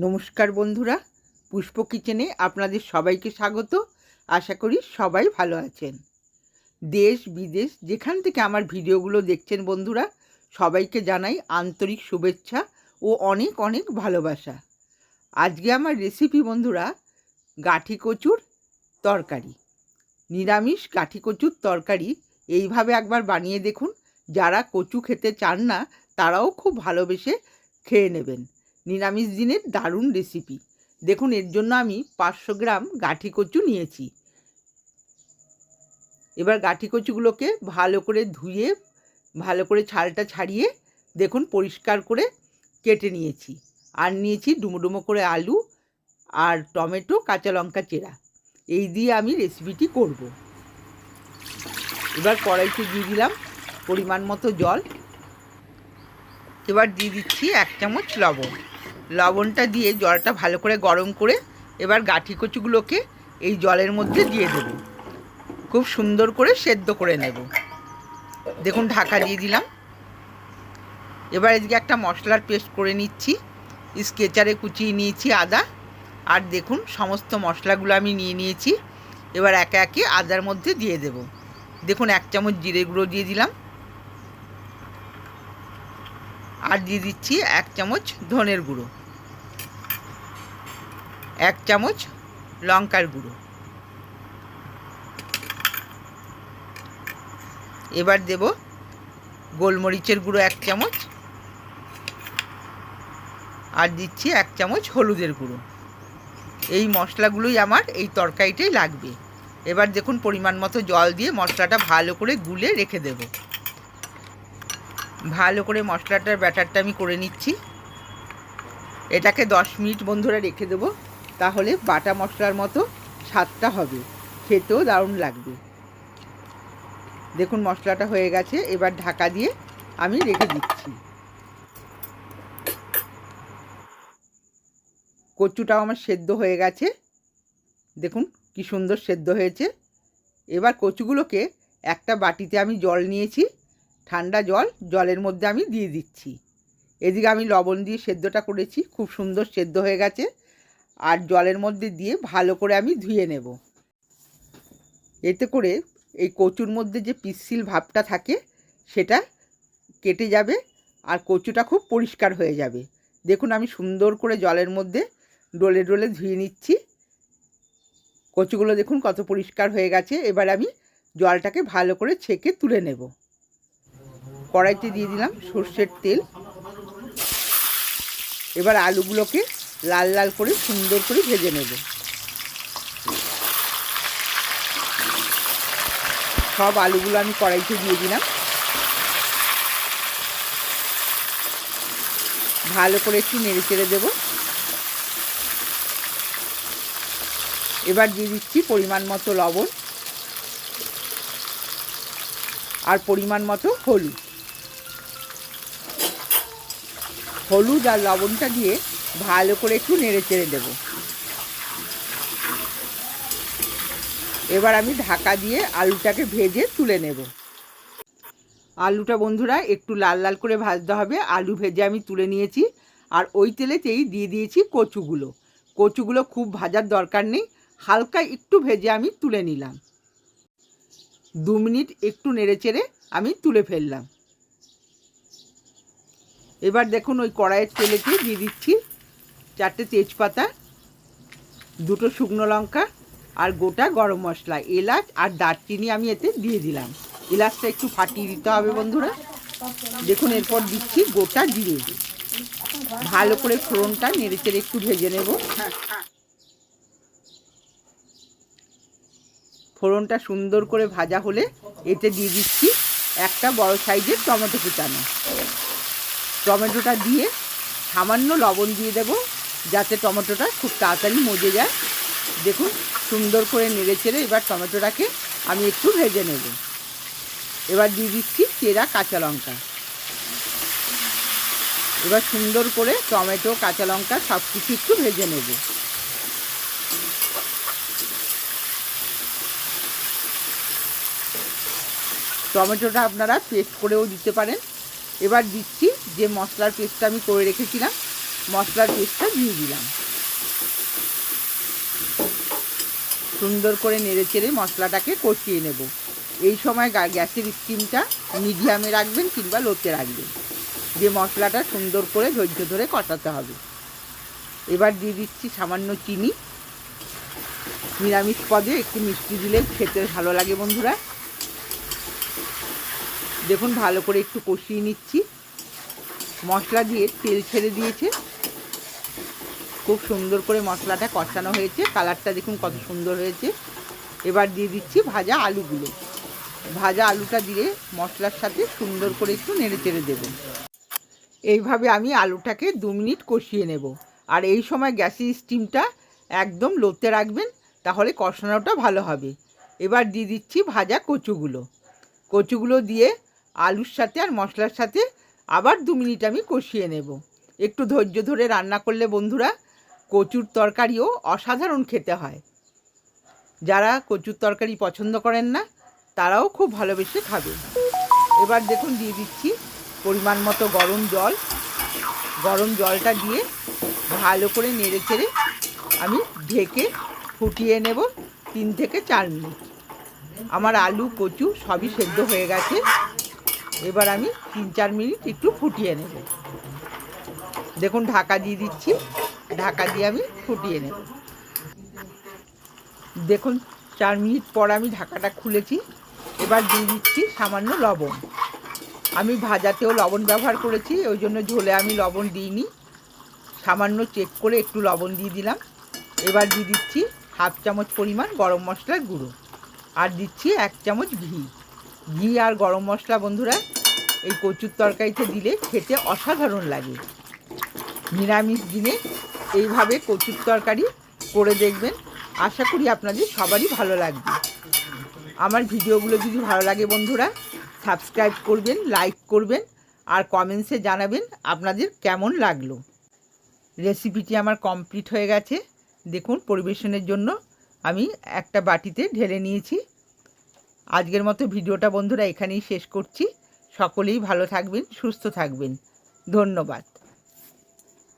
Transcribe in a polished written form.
নমস্কার বন্ধুরা, পুষ্প কিচেনে আপনাদের সবাইকে স্বাগত। আশা করি সবাই ভালো আছেন। দেশ বিদেশ যেখান থেকে আমার ভিডিওগুলো দেখছেন বন্ধুরা, সবাইকে জানাই আন্তরিক শুভেচ্ছা ও অনেক অনেক ভালোবাসা। আজকে আমার রেসিপি বন্ধুরা, গাঠি কচুর তরকারি। নিরামিষ গাঠি কচুর তরকারি এইভাবে একবার বানিয়ে দেখুন। যারা কচু খেতে চান না তারাও খুব ভালোবেসে খেয়ে নেবেন। নিরামিষ দিনের দারুণ রেসিপি। দেখুন, এর জন্য আমি 500 গ্রাম গাঠি কচু নিয়েছি। এবার গাঠি কচুগুলোকে ভালো করে ধুয়ে ভালো করে ছালটা ছাড়িয়ে দেখুন পরিষ্কার করে কেটে নিয়েছি। আর নিয়েছি ডুমো ডুমো করে আলু আর টমেটো, কাঁচা লঙ্কা চেরা। এই দিয়ে আমি রেসিপিটি করব। এবার কড়াইতে দিয়ে দিলাম পরিমাণ মতো জল। এবার দিয়ে দিচ্ছি 1 চামচ লবণ। লবণটা দিয়ে জলটা ভালো করে গরম করে এবার গাঠি কচুগুলোকে এই জলের মধ্যে দিয়ে দেব। খুব সুন্দর করে সেদ্ধ করে নেব। দেখুন, ঢাকা দিয়ে দিলাম। এবার এদিকে একটা মশলার পেস্ট করে নিচ্ছি। স্কেচারে কুচিয়ে নিয়েছি আদা, আর দেখুন সমস্ত মশলাগুলো আমি নিয়ে নিয়েছি। এবার একে একে আদার মধ্যে দিয়ে দেব। দেখুন, 1 চামচ জিরে গুঁড়ো দিয়ে দিলাম, আর দিয়ে দিচ্ছি 1 চামচ ধনের গুঁড়ো, 1 চামচ লঙ্কার গুঁড়ো। এবার দেব গোলমরিচের গুঁড়ো 1 চামচ, আর দিচ্ছি 1 চামচ হলুদের গুঁড়ো। এই মশলাগুলোই আমার এই তরকারিটাই লাগবে। এবার দেখুন পরিমাণ মতো জল দিয়ে মশলাটা ভালো করে গুলে রেখে দেব। ভালো করে মশলাটার ব্যাটারটা আমি করে নিচ্ছি। এটাকে 10 মিনিট বন্ধুরা রেখে দেব, তাহলে বাটা মশলার মতো স্বাদটা হবে, খেতেও দারুণ লাগবে। দেখুন মশলাটা হয়ে গেছে। এবার ঢাকা দিয়ে আমি রেখে দিচ্ছি। কচুটাও আমার সেদ্ধ হয়ে গেছে। দেখুন কি সুন্দর সেদ্ধ হয়েছে। এবার কচুগুলোকে একটা বাটিতে আমি জল নিয়েছি, ঠান্ডা জল, জলের মধ্যে আমি দিয়ে দিচ্ছি। এদিকে আমি লবণ দিয়ে সেদ্ধটা করেছি, খুব সুন্দর সেদ্ধ হয়ে গেছে। আর জলের মধ্যে দিয়ে ভালো করে আমি ধুয়ে নেব। এতে করে এই কচুর মধ্যে যে পিচ্ছিল ভাবটা থাকে সেটা কেটে যাবে, আর কচুটা খুব পরিষ্কার হয়ে যাবে। দেখুন আমি সুন্দর করে জলের মধ্যে ডলে ডলে ধুয়ে নিচ্ছি। কচুগুলো দেখুন কত পরিষ্কার হয়ে গেছে। এবার আমি জলটাকে ভালো করে ছেঁকে তুলে নেব। কড়াইতে দিয়ে দিলাম সর্ষের তেল। এবার আলুগুলোকে লাল লাল করে সুন্দর করে ভেজে নেব। সব আলুগুলো আমি কড়াইতে দিয়ে দিলাম। ভালো করে একটু নেড়ে চেড়ে দেব। এবার দিয়ে দিচ্ছি পরিমাণ মতো লবণ আর পরিমাণ মতো হলুদ। হলুদ আর লবণটা দিয়ে ভালো করে একটু নেড়ে চেড়ে দেব। এবার আমি ঢাকা দিয়ে আলুটাকে ভেজে তুলে নেব। আলুটা বন্ধুরা একটু লাল লাল করে ভাজতে হবে। আলু ভেজে আমি তুলে নিয়েছি, আর ওই তেলেতেই দিয়ে দিয়েছি কচুগুলো। কচুগুলো খুব ভাজার দরকার নেই, হালকা একটু ভেজে আমি তুলে নিলাম। 2 মিনিট একটু নেড়ে চেড়ে আমি তুলে ফেললাম। এবার দেখুন ওই কড়াইয়ের তেলেতে দিয়ে দিচ্ছি 4টে তেজপাতা, 2টো শুকনো লঙ্কা, আর গোটা গরম মশলা, এলাচ আর দারচিনি আমি এতে দিয়ে দিলাম। এলাচটা একটু ফাটিয়ে দিতে হবে বন্ধুরা। দেখুন এরপর দিচ্ছি গোটা জিরে। ভালো করে ফোড়নটা নেড়ে চেড়ে একটু ভেজে নেব। ফোড়নটা সুন্দর করে ভাজা হলে এতে দিয়ে দিচ্ছি একটা বড় সাইজের টমেটো কুচানো। টমেটোটা দিয়ে সামান্য লবণ দিয়ে দেব, যাতে টমেটোটা খুব তাড়াতাড়ি মজে যায়। দেখুন সুন্দর করে নেড়ে চেড়ে এবার টমেটোটাকে আমি একটু ভেজে নেব। এবার দিয়ে দিচ্ছি চেরা কাঁচা লঙ্কা। এবার সুন্দর করে টমেটো, কাঁচা লঙ্কা সব কিছু একটু ভেজে নেব। টমেটোটা আপনারা পেস্ট করেও দিতে পারেন। এবার দিচ্ছি যে মশলার পেস্টটা আমি করে রেখেছিলাম মশলার পেস্টটা দিয়ে দিলাম। সুন্দর করে নেড়েচেড়ে মশলাটাকে কষিয়ে নেব। এই সময় গ্যাসের স্টিমটা মিডিয়ামে রাখবেন কিংবা লোতে রাখবেন, যে মশলাটা সুন্দর করে ধৈর্য ধরে কষাতে হবে। এবার দিয়ে দিচ্ছি সামান্য চিনি। নিরামিষ পদে একটু মিষ্টি দিলে খেতে ভালো লাগে বন্ধুরা। দেখুন ভালো করে একটু কষিয়ে নিচ্ছি। মশলা দিয়ে তেল ছেড়ে দিয়েছে, খুব সুন্দর করে মশলাটা কষানো হয়েছে। কালারটা দেখুন কত সুন্দর হয়েছে। এবার দিয়ে দিচ্ছি ভাজা আলুগুলো। ভাজা আলুটা দিয়ে মশলার সাথে সুন্দর করে একটু নেড়ে চেড়ে দেব। এইভাবে আমি আলুটাকে 2 মিনিট কষিয়ে নেব। আর এই সময় গ্যাসের স্টিমটা একদম লোতে রাখবেন, তাহলে কষানোটা ভালো হবে। এবার দিয়ে দিচ্ছি ভাজা কচুগুলো দিয়ে আলুর সাথে আর মশলার সাথে আবার 2 মিনিট আমি কষিয়ে নেব। একটু ধৈর্য ধরে রান্না করলে বন্ধুরা কচুর তরকারিও অসাধারণ খেতে হয়। যারা কচুর তরকারি পছন্দ করেন না তারাও খুব ভালোবেসে খাবে। এবার দেখুন দিয়ে দিচ্ছি পরিমাণ মতো গরম জল। গরম জলটা দিয়ে ভালো করে নেড়ে চেড়ে আমি ঢেকে ফুটিয়ে নেব 3 থেকে 4 মিনিট। আমার আলু কচু সবই সেদ্ধ হয়ে গেছে। এবার আমি 3-4 মিনিট একটু ফুটিয়ে নেব। দেখুন ঢাকা দিয়ে দিচ্ছি, ঢাকা দিয়ে আমি ফুটিয়ে নেব। দেখুন 4 মিনিট পর আমি ঢাকাটা খুলেছি। এবার দিয়ে দিচ্ছি সামান্য লবণ। আমি ভাজাতেও লবণ ব্যবহার করেছি, ওই জন্য ঝোলে আমি লবণ দিইনি। সামান্য চেক করে একটু লবণ দিয়ে দিলাম। এবার দিয়ে দিচ্ছি 1/2 চামচ পরিমাণ গরম মশলার গুঁড়ো, আর দিচ্ছি 1 চামচ ঘি আর গরম মশলা বন্ধুরা এই কচুর তরকারিতে দিলে খেতে অসাধারণ লাগে। নিরামিষ দিনে এইভাবে কচুর তরকারি করে দেখবেন, আশা করি আপনাদের সবারই ভালো লাগবে। আমার ভিডিওগুলো যদি ভালো লাগে বন্ধুরা সাবস্ক্রাইব করবেন, লাইক করবেন আর কমেন্টসে জানাবেন আপনাদের কেমন লাগলো। রেসিপিটি আমার কমপ্লিট হয়ে গেছে। দেখুন পরিবেশনের জন্য আমি একটা বাটিতে ঢেলে নিয়েছি। আজকের মতো ভিডিওটা বন্ধুরা এখানেই শেষ করছি। সকলেই ভালো থাকবেন, সুস্থ থাকবেন। ধন্যবাদ।